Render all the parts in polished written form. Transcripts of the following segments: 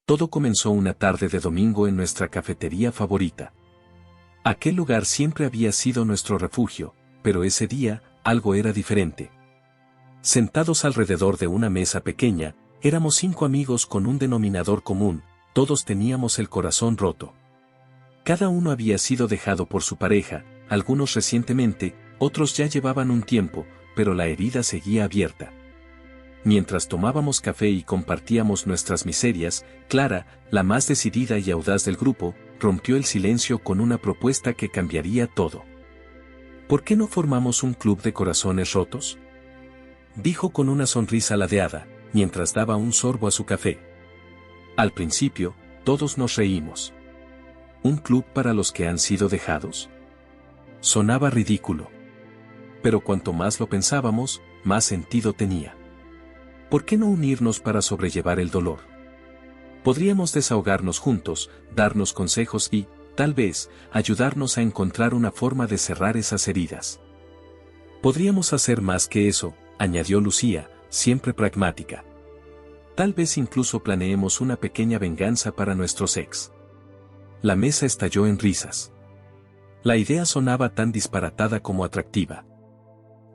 Todo comenzó una tarde de domingo en nuestra cafetería favorita. Aquel lugar siempre había sido nuestro refugio, pero ese día, algo era diferente. Sentados alrededor de una mesa pequeña, éramos 5 amigos con un denominador común, todos teníamos el corazón roto. Cada uno había sido dejado por su pareja, algunos recientemente, otros ya llevaban un tiempo, pero la herida seguía abierta. Mientras tomábamos café y compartíamos nuestras miserias, Clara, la más decidida y audaz del grupo, rompió el silencio con una propuesta que cambiaría todo. ¿Por qué no formamos un club de corazones rotos?, dijo con una sonrisa ladeada, mientras daba un sorbo a su café. Al principio, todos nos reímos. ¿Un club para los que han sido dejados? Sonaba ridículo. Pero cuanto más lo pensábamos, más sentido tenía. ¿Por qué no unirnos para sobrellevar el dolor? Podríamos desahogarnos juntos, darnos consejos y, tal vez, ayudarnos a encontrar una forma de cerrar esas heridas. Podríamos hacer más que eso, añadió Lucía, siempre pragmática. Tal vez incluso planeemos una pequeña venganza para nuestros ex. La mesa estalló en risas. La idea sonaba tan disparatada como atractiva.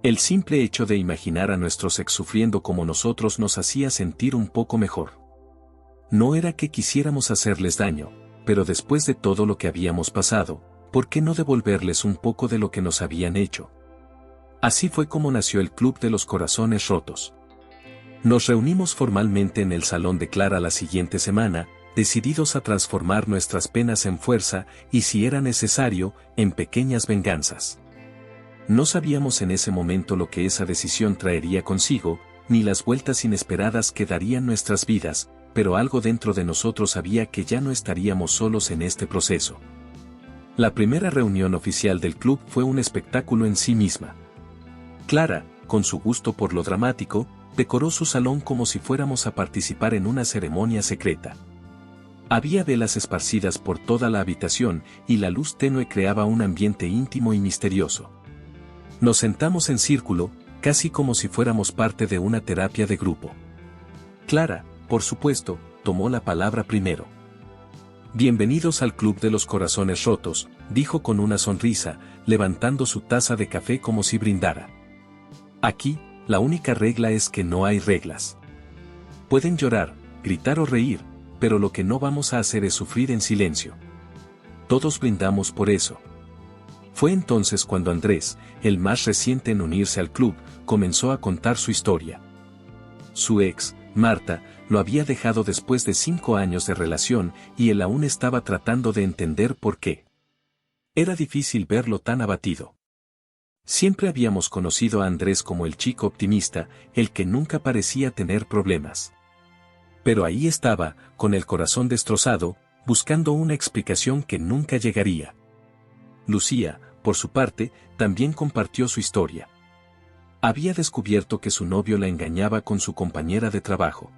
El simple hecho de imaginar a nuestros ex sufriendo como nosotros nos hacía sentir un poco mejor. No era que quisiéramos hacerles daño, pero después de todo lo que habíamos pasado, ¿por qué no devolverles un poco de lo que nos habían hecho? Así fue como nació el Club de los Corazones Rotos. Nos reunimos formalmente en el salón de Clara la siguiente semana, decididos a transformar nuestras penas en fuerza y, si era necesario, en pequeñas venganzas. No sabíamos en ese momento lo que esa decisión traería consigo, ni las vueltas inesperadas que darían nuestras vidas, pero algo dentro de nosotros sabía que ya no estaríamos solos en este proceso. La primera reunión oficial del club fue un espectáculo en sí misma. Clara, con su gusto por lo dramático, decoró su salón como si fuéramos a participar en una ceremonia secreta. Había velas esparcidas por toda la habitación y la luz tenue creaba un ambiente íntimo y misterioso. Nos sentamos en círculo, casi como si fuéramos parte de una terapia de grupo. Clara, por supuesto, tomó la palabra primero. Bienvenidos al Club de los Corazones Rotos, dijo con una sonrisa, levantando su taza de café como si brindara. Aquí, la única regla es que no hay reglas. Pueden llorar, gritar o reír, pero lo que no vamos a hacer es sufrir en silencio. Todos brindamos por eso. Fue entonces cuando Andrés, el más reciente en unirse al club, comenzó a contar su historia. Su ex, Marta, lo había dejado después de 5 años de relación y él aún estaba tratando de entender por qué. Era difícil verlo tan abatido. Siempre habíamos conocido a Andrés como el chico optimista, el que nunca parecía tener problemas. Pero ahí estaba, con el corazón destrozado, buscando una explicación que nunca llegaría. Lucía, por su parte, también compartió su historia. Había descubierto que su novio la engañaba con su compañera de trabajo.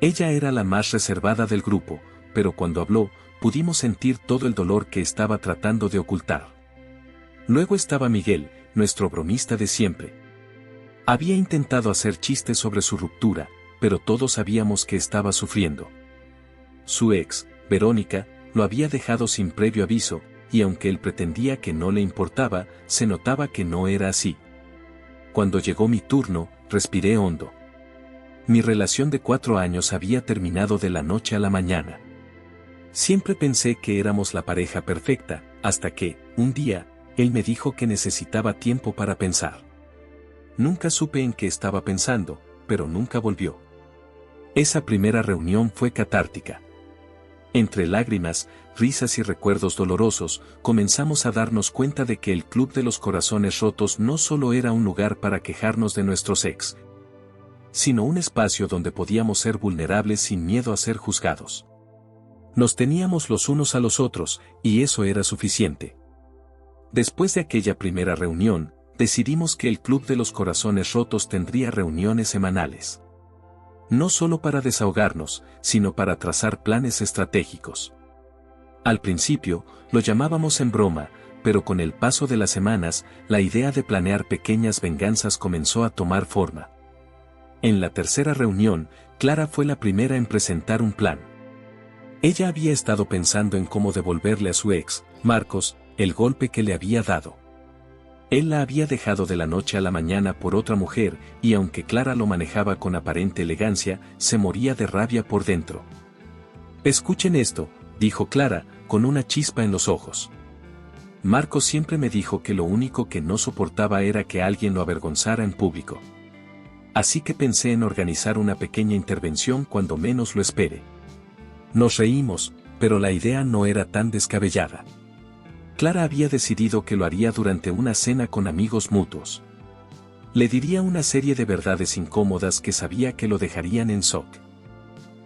Ella era la más reservada del grupo, pero cuando habló, pudimos sentir todo el dolor que estaba tratando de ocultar. Luego estaba Miguel, nuestro bromista de siempre. Había intentado hacer chistes sobre su ruptura, pero todos sabíamos que estaba sufriendo. Su ex, Verónica, lo había dejado sin previo aviso, y aunque él pretendía que no le importaba, se notaba que no era así. Cuando llegó mi turno, respiré hondo. Mi relación de 4 años había terminado de la noche a la mañana. Siempre pensé que éramos la pareja perfecta, hasta que, un día, él me dijo que necesitaba tiempo para pensar. Nunca supe en qué estaba pensando, pero nunca volvió. Esa primera reunión fue catártica. Entre lágrimas, risas y recuerdos dolorosos, comenzamos a darnos cuenta de que el Club de los Corazones Rotos no solo era un lugar para quejarnos de nuestros ex, sino un espacio donde podíamos ser vulnerables sin miedo a ser juzgados. Nos teníamos los unos a los otros, y eso era suficiente. Después de aquella primera reunión, decidimos que el Club de los Corazones Rotos tendría reuniones semanales. No solo para desahogarnos, sino para trazar planes estratégicos. Al principio, lo llamábamos en broma, pero con el paso de las semanas, la idea de planear pequeñas venganzas comenzó a tomar forma. En la tercera reunión, Clara fue la primera en presentar un plan. Ella había estado pensando en cómo devolverle a su ex, Marcos, el golpe que le había dado. Él la había dejado de la noche a la mañana por otra mujer, y aunque Clara lo manejaba con aparente elegancia, se moría de rabia por dentro. «Escuchen esto», dijo Clara, con una chispa en los ojos. «Marcos siempre me dijo que lo único que no soportaba era que alguien lo avergonzara en público. Así que pensé en organizar una pequeña intervención cuando menos lo espere». Nos reímos, pero la idea no era tan descabellada. Clara había decidido que lo haría durante una cena con amigos mutuos. Le diría una serie de verdades incómodas que sabía que lo dejarían en shock.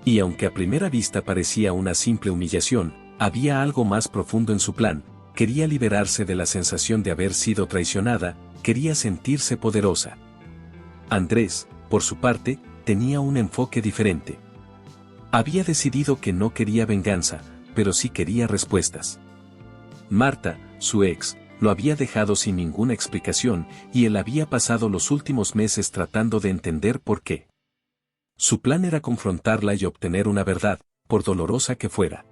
Y aunque a primera vista parecía una simple humillación, había algo más profundo en su plan. Quería liberarse de la sensación de haber sido traicionada, quería sentirse poderosa. Andrés, por su parte, tenía un enfoque diferente. Había decidido que no quería venganza, pero sí quería respuestas. Marta, su ex, lo había dejado sin ninguna explicación, y él había pasado los últimos meses tratando de entender por qué. Su plan era confrontarla y obtener una verdad, por dolorosa que fuera.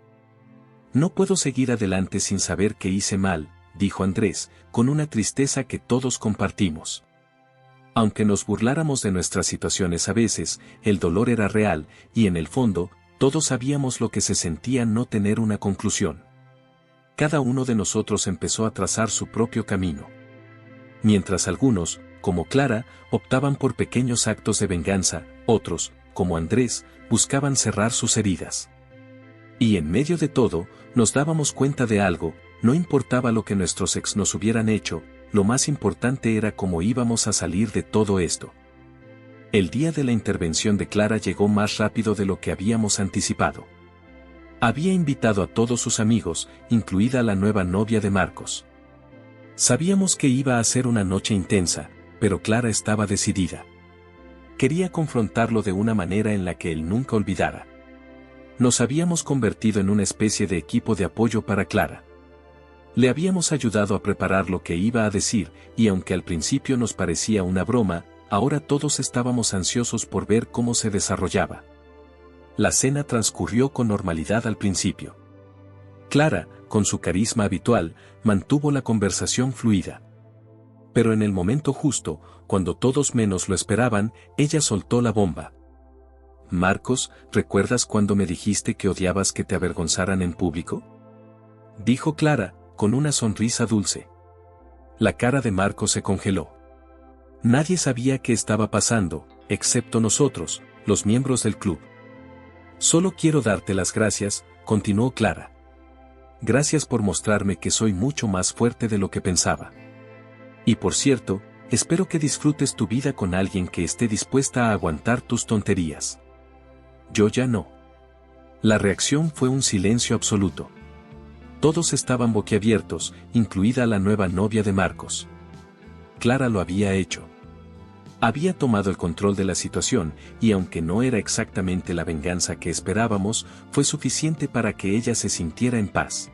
«No puedo seguir adelante sin saber que hice mal», dijo Andrés, con una tristeza que todos compartimos. Aunque nos burláramos de nuestras situaciones a veces, el dolor era real, y en el fondo, todos sabíamos lo que se sentía no tener una conclusión. Cada uno de nosotros empezó a trazar su propio camino. Mientras algunos, como Clara, optaban por pequeños actos de venganza, otros, como Andrés, buscaban cerrar sus heridas. Y en medio de todo, nos dábamos cuenta de algo, no importaba lo que nuestros ex nos hubieran hecho, lo más importante era cómo íbamos a salir de todo esto. El día de la intervención de Clara llegó más rápido de lo que habíamos anticipado. Había invitado a todos sus amigos, incluida la nueva novia de Marcos. Sabíamos que iba a ser una noche intensa, pero Clara estaba decidida. Quería confrontarlo de una manera en la que él nunca olvidara. Nos habíamos convertido en una especie de equipo de apoyo para Clara. Le habíamos ayudado a preparar lo que iba a decir, y aunque al principio nos parecía una broma, ahora todos estábamos ansiosos por ver cómo se desarrollaba. La cena transcurrió con normalidad al principio. Clara, con su carisma habitual, mantuvo la conversación fluida. Pero en el momento justo, cuando todos menos lo esperaban, ella soltó la bomba. «Marcos, ¿recuerdas cuando me dijiste que odiabas que te avergonzaran en público?», dijo Clara, con una sonrisa dulce. La cara de Marcos se congeló. Nadie sabía qué estaba pasando, excepto nosotros, los miembros del club. «Solo quiero darte las gracias», continuó Clara. «Gracias por mostrarme que soy mucho más fuerte de lo que pensaba. Y por cierto, espero que disfrutes tu vida con alguien que esté dispuesta a aguantar tus tonterías». Yo ya no. La reacción fue un silencio absoluto. Todos estaban boquiabiertos, incluida la nueva novia de Marcos. Clara lo había hecho. Había tomado el control de la situación, y aunque no era exactamente la venganza que esperábamos, fue suficiente para que ella se sintiera en paz.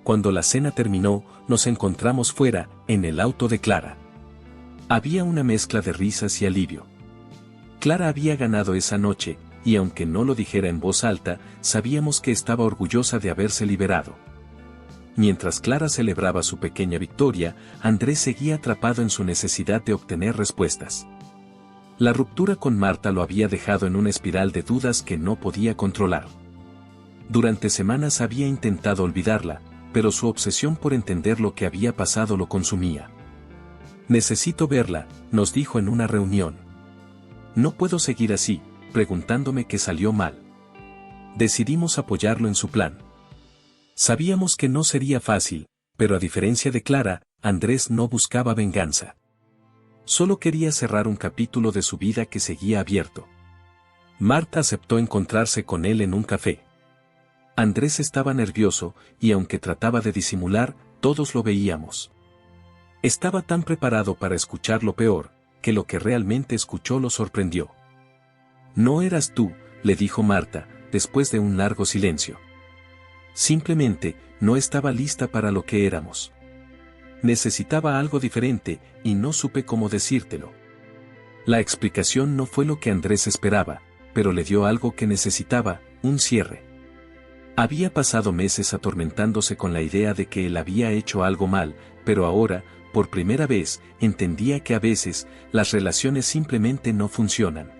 Cuando la cena terminó, nos encontramos fuera, en el auto de Clara. Había una mezcla de risas y alivio. Clara había ganado esa noche, y aunque no lo dijera en voz alta, sabíamos que estaba orgullosa de haberse liberado. Mientras Clara celebraba su pequeña victoria, Andrés seguía atrapado en su necesidad de obtener respuestas. La ruptura con Marta lo había dejado en una espiral de dudas que no podía controlar. Durante semanas había intentado olvidarla, pero su obsesión por entender lo que había pasado lo consumía. «Necesito verla», nos dijo en una reunión. «No puedo seguir así, preguntándome qué salió mal». Decidimos apoyarlo en su plan. Sabíamos que no sería fácil, pero a diferencia de Clara, Andrés no buscaba venganza. Solo quería cerrar un capítulo de su vida que seguía abierto. Marta aceptó encontrarse con él en un café. Andrés estaba nervioso, y aunque trataba de disimular, todos lo veíamos. Estaba tan preparado para escuchar lo peor, que lo que realmente escuchó lo sorprendió. «No eras tú», le dijo Marta, después de un largo silencio. «Simplemente, no estaba lista para lo que éramos. Necesitaba algo diferente, y no supe cómo decírtelo». La explicación no fue lo que Andrés esperaba, pero le dio algo que necesitaba, un cierre. Había pasado meses atormentándose con la idea de que él había hecho algo mal, pero ahora, por primera vez, entendía que a veces, las relaciones simplemente no funcionan.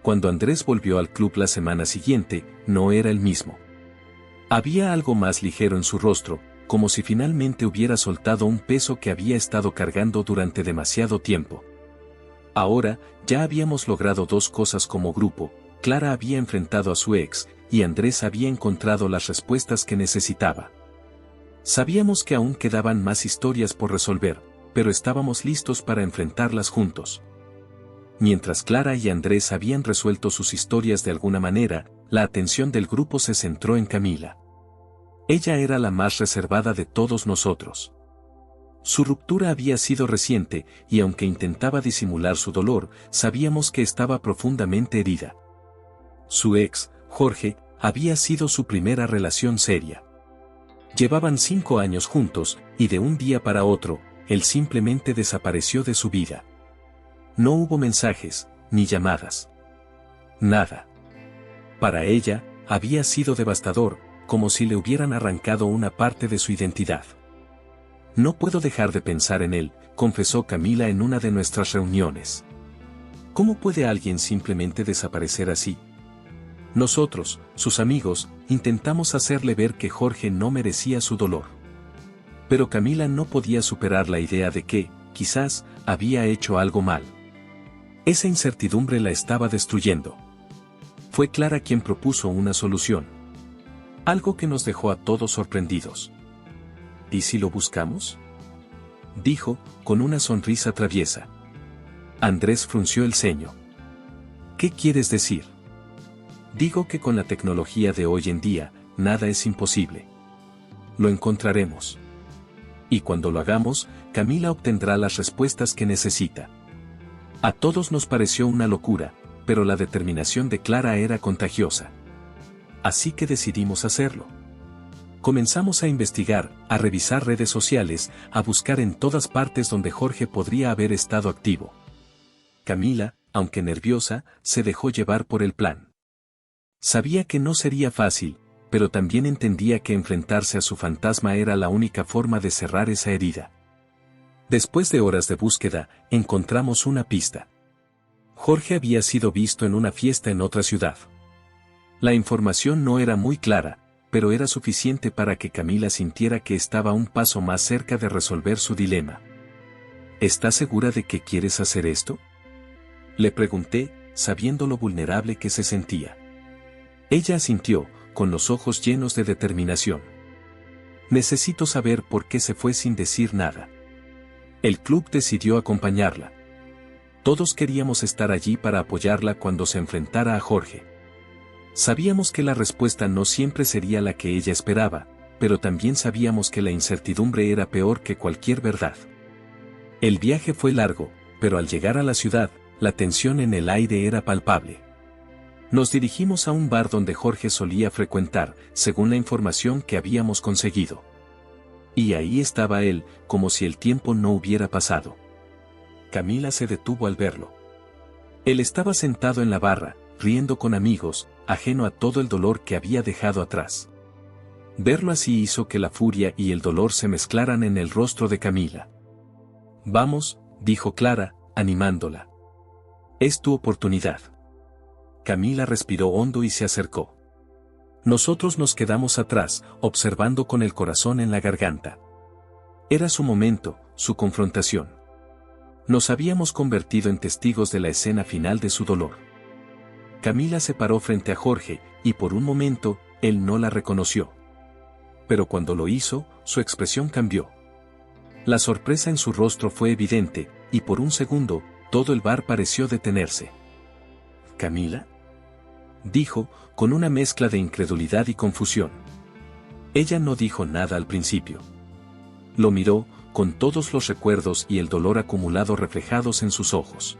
Cuando Andrés volvió al club la semana siguiente, no era el mismo. Había algo más ligero en su rostro, como si finalmente hubiera soltado un peso que había estado cargando durante demasiado tiempo. Ahora, ya habíamos logrado dos cosas como grupo: Clara había enfrentado a su ex, y Andrés había encontrado las respuestas que necesitaba. Sabíamos que aún quedaban más historias por resolver, pero estábamos listos para enfrentarlas juntos. Mientras Clara y Andrés habían resuelto sus historias de alguna manera, la atención del grupo se centró en Camila. Ella era la más reservada de todos nosotros. Su ruptura había sido reciente, y aunque intentaba disimular su dolor, sabíamos que estaba profundamente herida. Su ex, Jorge, había sido su primera relación seria. Llevaban 5 años juntos, y de un día para otro, él simplemente desapareció de su vida. No hubo mensajes, ni llamadas. Nada. Para ella, había sido devastador, como si le hubieran arrancado una parte de su identidad. No puedo dejar de pensar en él, confesó Camila en una de nuestras reuniones. ¿Cómo puede alguien simplemente desaparecer así? Nosotros, sus amigos, intentamos hacerle ver que Jorge no merecía su dolor. Pero Camila no podía superar la idea de que, quizás, había hecho algo mal. Esa incertidumbre la estaba destruyendo. Fue Clara quien propuso una solución. Algo que nos dejó a todos sorprendidos. ¿Y si lo buscamos?, dijo, con una sonrisa traviesa. Andrés frunció el ceño. ¿Qué quieres decir? Digo que con la tecnología de hoy en día, nada es imposible. Lo encontraremos. Y cuando lo hagamos, Camila obtendrá las respuestas que necesita. A todos nos pareció una locura, pero la determinación de Clara era contagiosa. Así que decidimos hacerlo. Comenzamos a investigar, a revisar redes sociales, a buscar en todas partes donde Jorge podría haber estado activo. Camila, aunque nerviosa, se dejó llevar por el plan. Sabía que no sería fácil, pero también entendía que enfrentarse a su fantasma era la única forma de cerrar esa herida. Después de horas de búsqueda, encontramos una pista. Jorge había sido visto en una fiesta en otra ciudad. La información no era muy clara, pero era suficiente para que Camila sintiera que estaba un paso más cerca de resolver su dilema. ¿Estás segura de que quieres hacer esto?, le pregunté, sabiendo lo vulnerable que se sentía. Ella asintió, con los ojos llenos de determinación. Necesito saber por qué se fue sin decir nada. El club decidió acompañarla. Todos queríamos estar allí para apoyarla cuando se enfrentara a Jorge. Sabíamos que la respuesta no siempre sería la que ella esperaba, pero también sabíamos que la incertidumbre era peor que cualquier verdad. El viaje fue largo, pero al llegar a la ciudad, la tensión en el aire era palpable. Nos dirigimos a un bar donde Jorge solía frecuentar, según la información que habíamos conseguido. Y ahí estaba él, como si el tiempo no hubiera pasado. Camila se detuvo al verlo. Él estaba sentado en la barra, riendo con amigos, ajeno a todo el dolor que había dejado atrás. Verlo así hizo que la furia y el dolor se mezclaran en el rostro de Camila. Vamos, dijo Clara, animándola. Es tu oportunidad. Camila respiró hondo y se acercó. Nosotros nos quedamos atrás, observando con el corazón en la garganta. Era su momento, su confrontación. Nos habíamos convertido en testigos de la escena final de su dolor. Camila se paró frente a Jorge, y por un momento, él no la reconoció. Pero cuando lo hizo, su expresión cambió. La sorpresa en su rostro fue evidente, y por un segundo, todo el bar pareció detenerse. ¿Camila?, dijo, con una mezcla de incredulidad y confusión. Ella no dijo nada al principio. Lo miró, con todos los recuerdos y el dolor acumulado reflejados en sus ojos.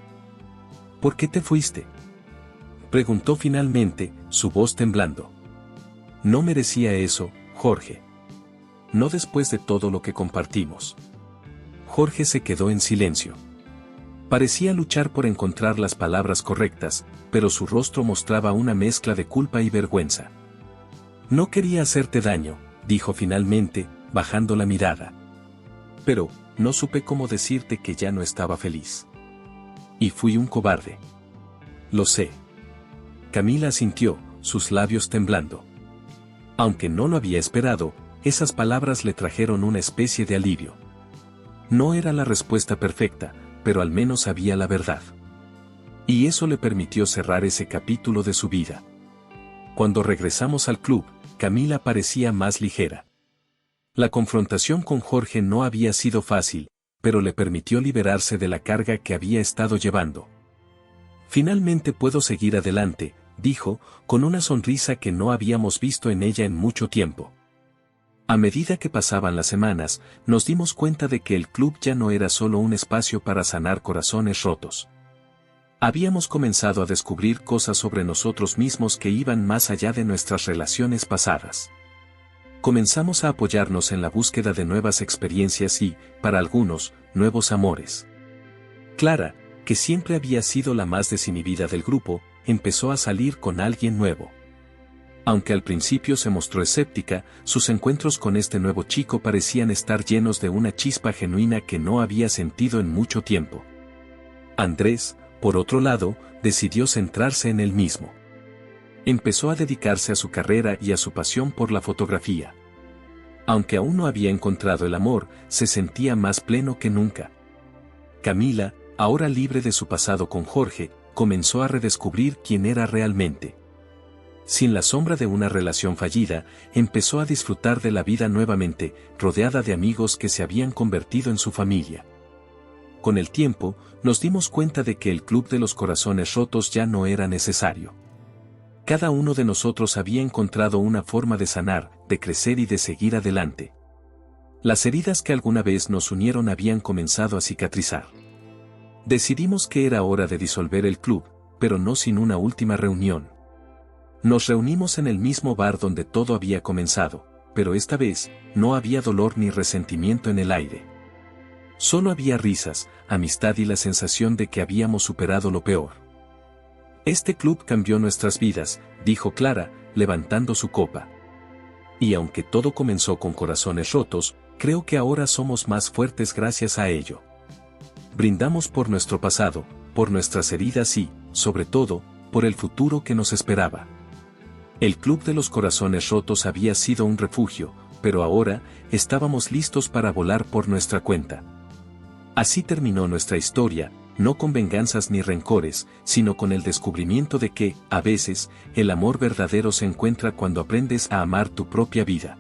¿Por qué te fuiste?, preguntó finalmente, su voz temblando. No merecía eso, Jorge. No después de todo lo que compartimos. Jorge se quedó en silencio. Parecía luchar por encontrar las palabras correctas, pero su rostro mostraba una mezcla de culpa y vergüenza. No quería hacerte daño, dijo finalmente, bajando la mirada. Pero, no supe cómo decirte que ya no estaba feliz. Y fui un cobarde. Lo sé. Camila asintió, sus labios temblando. Aunque no lo había esperado, esas palabras le trajeron una especie de alivio. No era la respuesta perfecta, pero al menos sabía la verdad. Y eso le permitió cerrar ese capítulo de su vida. Cuando regresamos al club, Camila parecía más ligera. La confrontación con Jorge no había sido fácil, pero le permitió liberarse de la carga que había estado llevando. Finalmente puedo seguir adelante, dijo, con una sonrisa que no habíamos visto en ella en mucho tiempo. A medida que pasaban las semanas, nos dimos cuenta de que el club ya no era solo un espacio para sanar corazones rotos. Habíamos comenzado a descubrir cosas sobre nosotros mismos que iban más allá de nuestras relaciones pasadas. Comenzamos a apoyarnos en la búsqueda de nuevas experiencias y, para algunos, nuevos amores. Clara, que siempre había sido la más desinhibida del grupo, empezó a salir con alguien nuevo. Aunque al principio se mostró escéptica, sus encuentros con este nuevo chico parecían estar llenos de una chispa genuina que no había sentido en mucho tiempo. Andrés, por otro lado, decidió centrarse en él mismo. Empezó a dedicarse a su carrera y a su pasión por la fotografía. Aunque aún no había encontrado el amor, se sentía más pleno que nunca. Camila, ahora libre de su pasado con Jorge, comenzó a redescubrir quién era realmente. Sin la sombra de una relación fallida, empezó a disfrutar de la vida nuevamente, rodeada de amigos que se habían convertido en su familia. Con el tiempo, nos dimos cuenta de que el club de los corazones rotos ya no era necesario. Cada uno de nosotros había encontrado una forma de sanar, de crecer y de seguir adelante. Las heridas que alguna vez nos unieron habían comenzado a cicatrizar. Decidimos que era hora de disolver el club, pero no sin una última reunión. Nos reunimos en el mismo bar donde todo había comenzado, pero esta vez, no había dolor ni resentimiento en el aire. Solo había risas, amistad y la sensación de que habíamos superado lo peor. Este club cambió nuestras vidas, dijo Clara, levantando su copa. Y aunque todo comenzó con corazones rotos, creo que ahora somos más fuertes gracias a ello. Brindamos por nuestro pasado, por nuestras heridas y, sobre todo, por el futuro que nos esperaba. El club de los corazones rotos había sido un refugio, pero ahora, estábamos listos para volar por nuestra cuenta. Así terminó nuestra historia, no con venganzas ni rencores, sino con el descubrimiento de que, a veces, el amor verdadero se encuentra cuando aprendes a amar tu propia vida.